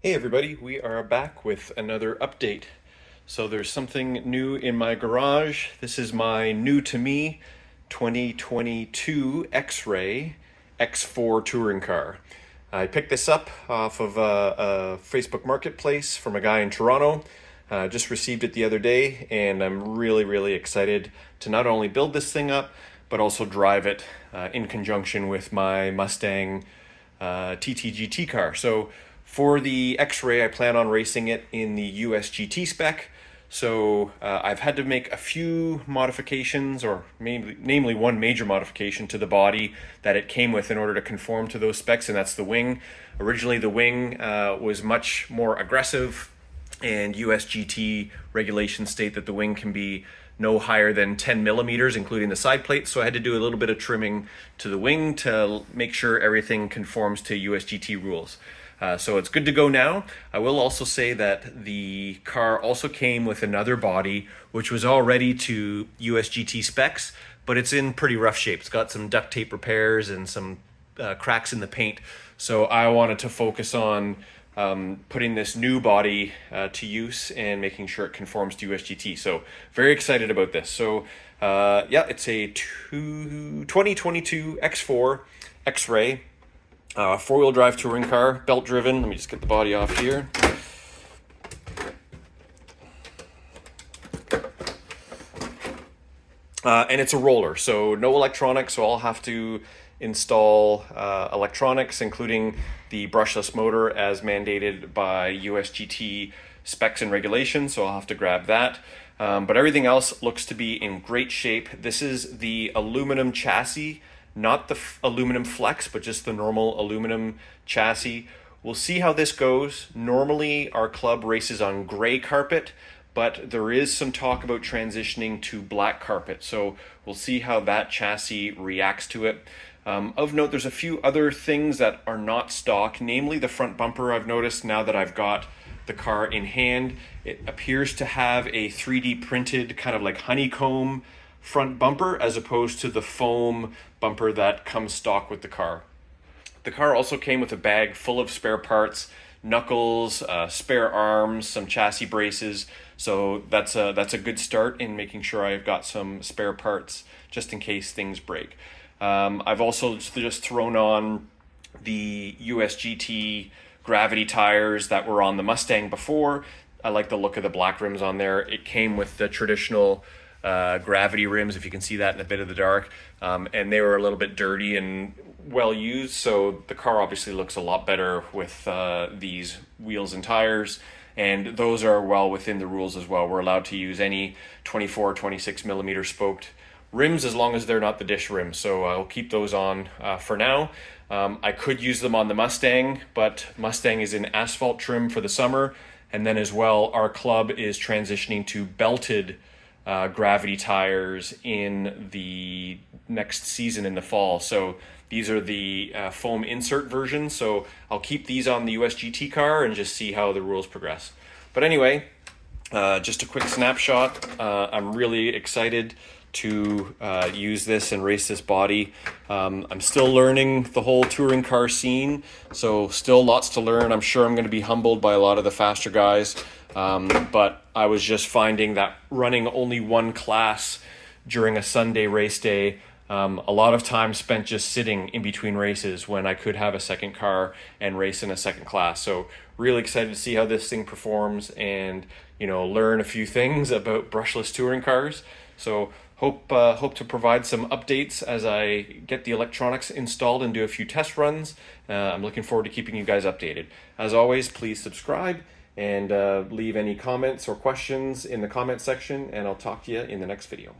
Hey everybody, we are back with another update. So there's something new in my garage. This is my new to me 2022 X-Ray X4 touring car. I picked this up off of a Facebook Marketplace from a guy in Toronto. Just received it the other day, and I'm really excited to not only build this thing up, but also drive it in conjunction with my Mustang TTGT car. So for the X-Ray, I plan on racing it in the USGT spec. So I've had to make a few modifications, or namely one major modification to the body that it came with in order to conform to those specs, and that's the wing. Originally, the wing was much more aggressive, and USGT regulations state that the wing can be no higher than 10 millimeters, including the side plate. So I had to do a little bit of trimming to the wing to make sure everything conforms to USGT rules. So it's good to go now. I will also say that the car also came with another body, which was already to USGT specs, but it's in pretty rough shape. It's got some duct tape repairs and some cracks in the paint. So I wanted to focus on putting this new body to use and making sure it conforms to USGT. So very excited about this. So yeah, it's a 2022 X4 X-Ray. Four-wheel drive touring car, belt driven. Let me just get the body off here. And it's a roller, so no electronics, so I'll have to install electronics, including the brushless motor as mandated by USGT specs and regulations, so I'll have to grab that. But everything else looks to be in great shape. This is the aluminum chassis, not the aluminum flex, but just the normal aluminum chassis. We'll see how this goes. Normally our club races on gray carpet, but there is some talk about transitioning to black carpet. So we'll see how that chassis reacts to it. Of note, there's a few other things that are not stock, namely the front bumper. I've noticed now that I've got the car in hand, it appears to have a 3D printed kind of like honeycomb front bumper as opposed to the foam bumper that comes stock with the car. The car also came with a bag full of spare parts, knuckles, spare arms, some chassis braces. So that's a good start in making sure I've got some spare parts just in case things break. I've also just thrown on the USGT gravity tires that were on the Mustang before. I like the look of the black rims on there. It came with the traditional gravity rims, if you can see that in a bit of the dark, and they were a little bit dirty and well used, so the car obviously looks a lot better with these wheels and tires, and those are well within the rules as well. We're allowed to use any 24 26 millimeter spoked rims as long as they're not the dish rims, so I'll keep those on for now. I could use them on the Mustang, but Mustang is in asphalt trim for the summer, and then as well our club is transitioning to belted gravity tires in the next season in the fall. So these are the foam insert versions. So I'll keep these on the USGT car and just see how the rules progress. But anyway, just a quick snapshot. I'm really excited to use this and race this body. I'm still learning the whole touring car scene, so still lots to learn. I'm sure I'm going to be humbled by a lot of the faster guys. But I was just finding that running only one class during a Sunday race day, a lot of time spent just sitting in between races when I could have a second car and race in a second class. So really excited to see how this thing performs and, learn a few things about brushless touring cars. So hope to provide some updates as I get the electronics installed and do a few test runs. I'm looking forward to keeping you guys updated. As always, please subscribe and leave any comments or questions in the comment section, and I'll talk to you in the next video.